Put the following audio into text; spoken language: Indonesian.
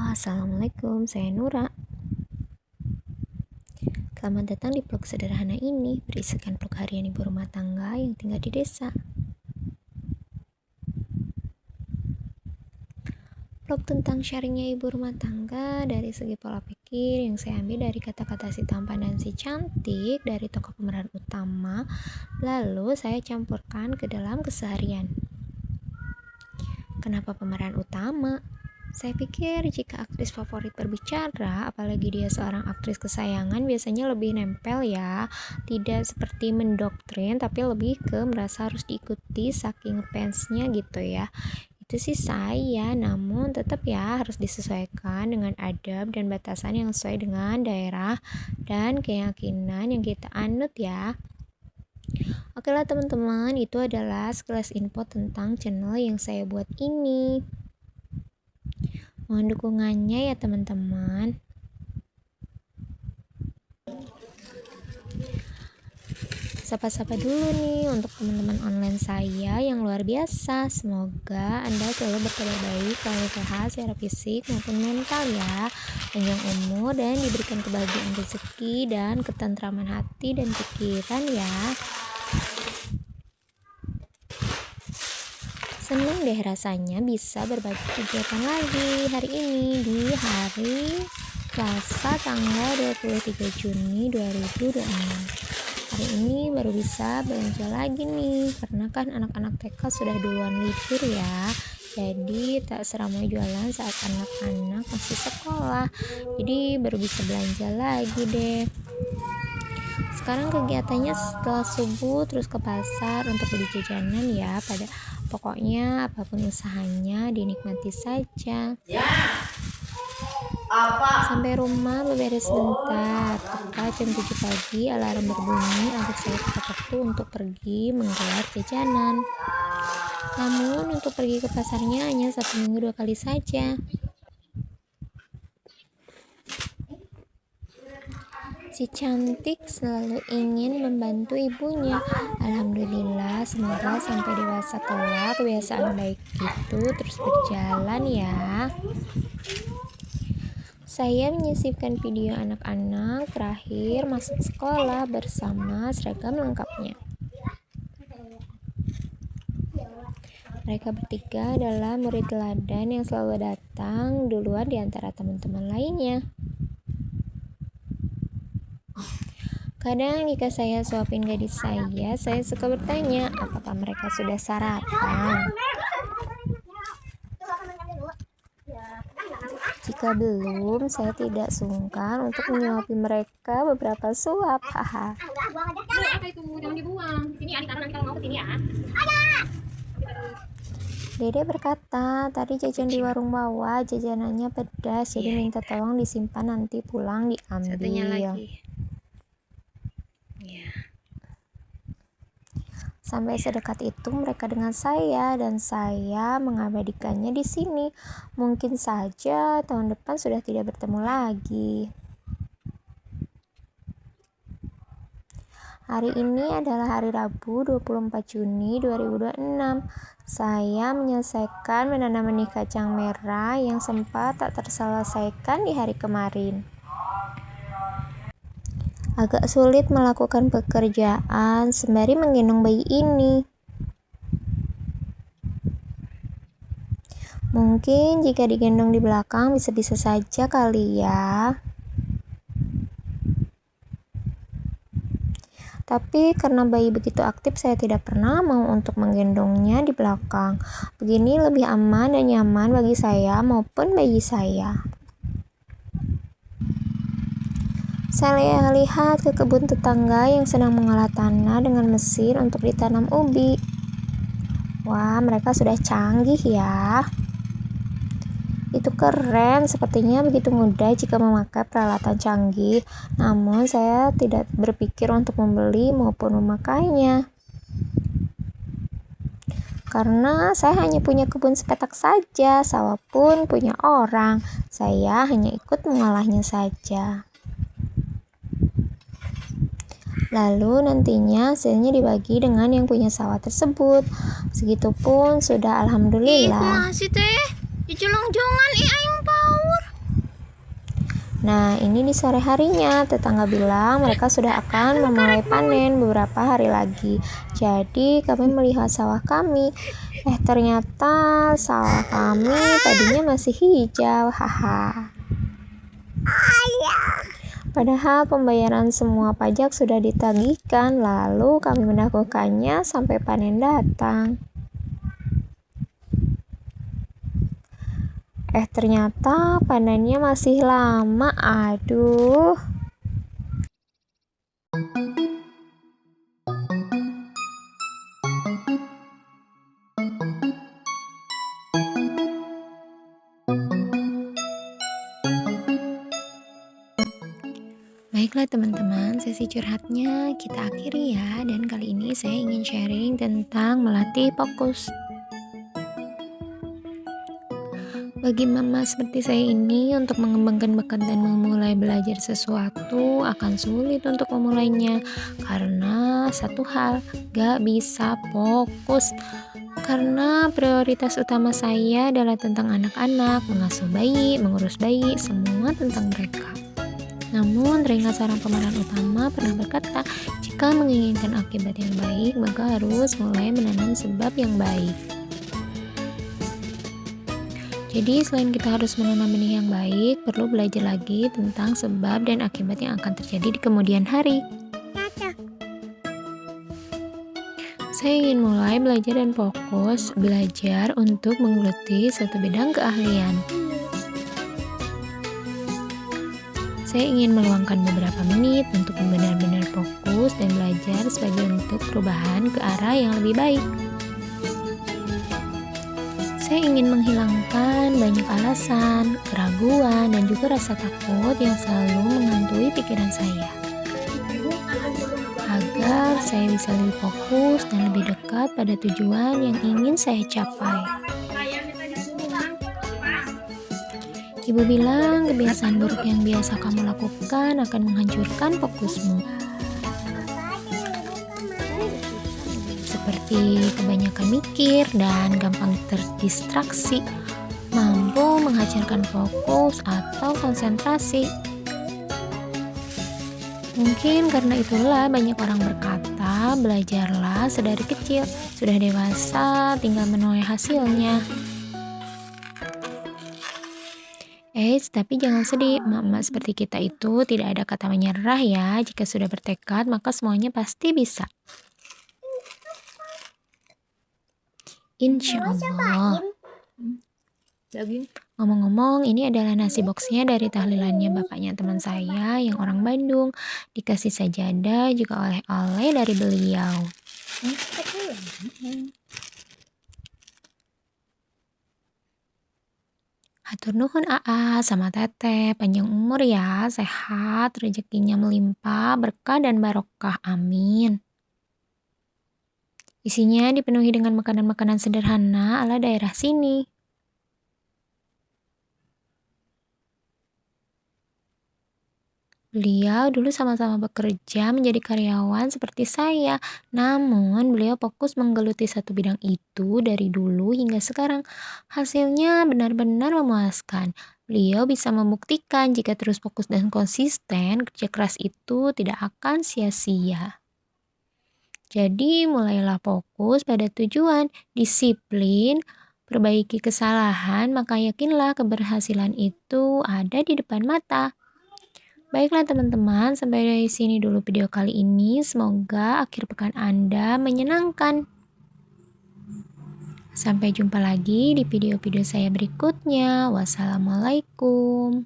Assalamualaikum, saya Nura. Selamat datang di vlog sederhana ini, berisikan vlog harian ibu rumah tangga yang tinggal di desa. Vlog tentang sharingnya ibu rumah tangga dari segi pola pikir yang saya ambil dari kata-kata si tampan dan si cantik dari tokoh pemeran utama, lalu saya campurkan ke dalam keseharian. Kenapa pemeran utama? Saya pikir jika aktris favorit berbicara, apalagi dia seorang aktris kesayangan, biasanya lebih nempel ya. Tidak seperti mendoktrin, tapi lebih ke merasa harus diikuti saking fansnya gitu ya. Itu sih saya, namun tetap ya harus disesuaikan dengan adab dan batasan yang sesuai dengan daerah dan keyakinan yang kita anut ya. Oke lah teman-teman, itu adalah sekilas info tentang channel yang saya buat ini. Mohon dukungannya ya teman-teman. Sapa-sapa dulu nih untuk teman-teman online saya yang luar biasa. Semoga Anda selalu berkabar baik, selalu sehat secara fisik maupun mental ya. Panjang umur dan diberikan kebahagiaan rezeki dan ketentraman hati dan pikiran ya. Senang deh rasanya bisa berbagi kegiatan lagi hari ini di hari Selasa tanggal 23 Juni 2026. Hari ini baru bisa belanja lagi nih, karena kan anak-anak TK sudah duluan libur ya. Jadi tak seramai jualan saat anak-anak masih sekolah. Jadi baru bisa belanja lagi deh. Sekarang kegiatannya setelah subuh terus ke pasar untuk beli jajanan ya. Pokoknya apapun usahanya dinikmati saja. Sampai rumah beberes sebentar. Tepat jam 7 pagi alarm berbunyi agar saya tepat waktu untuk pergi menggelar jajanan. Namun untuk pergi ke pasarnya hanya 1 minggu 2 kali saja. Si cantik selalu ingin membantu ibunya. Alhamdulillah, semoga sampai dewasa kelak kebiasaan baik itu terus berjalan ya. Saya menyisipkan video anak-anak terakhir masuk sekolah bersama seragam lengkapnya. Mereka bertiga adalah murid teladan yang selalu datang duluan di antara teman-teman lainnya. Kadang jika saya suapin gadis saya suka bertanya, apakah mereka sudah sarapan? Jika belum, saya tidak sungkan untuk menyuapi mereka beberapa suap. Haha. Dede berkata, tadi jajan di warung bawah, jajanannya pedas, jadi minta tolong disimpan nanti pulang diambil. Satunya lagi. Sampai sedekat itu mereka dengan saya dan saya mengabadikannya di sini. Mungkin saja tahun depan sudah tidak bertemu lagi. Hari ini adalah hari Rabu 24 Juni 2026. Saya menyelesaikan menanam benih kacang merah yang sempat tak terselesaikan di hari kemarin. Agak sulit melakukan pekerjaan sembari menggendong bayi ini. Mungkin jika digendong di belakang bisa-bisa saja kali ya. Tapi karena bayi begitu aktif, saya tidak pernah mau untuk menggendongnya di belakang. Begini lebih aman dan nyaman bagi saya maupun bayi saya. Saya lihat ke kebun tetangga yang sedang mengolah tanah dengan mesin untuk ditanam ubi. Wah, mereka sudah canggih ya. Itu keren, sepertinya begitu mudah jika memakai peralatan canggih. Namun saya tidak berpikir untuk membeli maupun memakainya. Karena saya hanya punya kebun sepetak saja, sawah pun punya orang. Saya hanya ikut mengolahnya saja. Lalu nantinya hasilnya dibagi dengan yang punya sawah tersebut. Segitupun sudah alhamdulillah. Masih teh, dicolong-jongan aing power. Nah, ini di sore harinya, tetangga bilang mereka sudah akan memulai panen beberapa hari lagi. Jadi, kami melihat sawah kami. Ternyata sawah kami padinya masih hijau, haha. Padahal pembayaran semua pajak sudah ditagihkan, lalu kami menakutkannya sampai panen datang. Ternyata panennya masih lama, aduh. Baiklah teman-teman, sesi curhatnya kita akhiri ya. Dan kali ini saya ingin sharing tentang melatih fokus. Bagi mama seperti saya ini, untuk mengembangkan bakat dan memulai belajar sesuatu akan sulit untuk memulainya. Karena satu hal, gak bisa fokus. Karena prioritas utama saya adalah tentang anak-anak, mengasuh bayi, mengurus bayi, semua tentang mereka. Namun, teringat seorang pemeran utama pernah berkata, jika menginginkan akibat yang baik, maka harus mulai menanam sebab yang baik. Jadi, selain kita harus menanam benih yang baik, perlu belajar lagi tentang sebab dan akibat yang akan terjadi di kemudian hari. Saya ingin mulai belajar dan fokus belajar untuk menggeluti satu bidang keahlian. Saya ingin meluangkan beberapa menit untuk benar-benar fokus dan belajar sebagai bentuk perubahan ke arah yang lebih baik. Saya ingin menghilangkan banyak alasan, keraguan, dan juga rasa takut yang selalu menghantui pikiran saya. Agar saya bisa lebih fokus dan lebih dekat pada tujuan yang ingin saya capai. Ibu bilang kebiasaan buruk yang biasa kamu lakukan akan menghancurkan fokusmu. Seperti kebanyakan mikir dan gampang terdistraksi, mampu menghancurkan fokus atau konsentrasi. Mungkin karena itulah banyak orang berkata, belajarlah sedari kecil, sudah dewasa tinggal menuai hasilnya. Tapi jangan sedih, emak-emak seperti kita itu tidak ada kata menyerah ya. Jika sudah bertekad, maka semuanya pasti bisa. Insya Allah. Ngomong-ngomong, ini adalah nasi boxnya dari tahlilannya bapaknya teman saya yang orang Bandung. Dikasih sajadah juga oleh-oleh dari beliau. Hatur nuhun Aa sama Teteh, panjang umur ya, sehat, rezekinya melimpah, berkah dan barokah, amin. Isinya dipenuhi dengan makanan-makanan sederhana ala daerah sini. Beliau dulu sama-sama bekerja menjadi karyawan seperti saya, namun beliau fokus menggeluti satu bidang itu dari dulu hingga sekarang. Hasilnya benar-benar memuaskan. Beliau bisa membuktikan jika terus fokus dan konsisten, kerja keras itu tidak akan sia-sia. Jadi mulailah fokus pada tujuan, disiplin, perbaiki kesalahan, maka yakinlah keberhasilan itu ada di depan mata. Baiklah teman-teman, sampai dari sini dulu video kali ini. Semoga akhir pekan Anda menyenangkan. Sampai jumpa lagi di video-video saya berikutnya. Wassalamualaikum.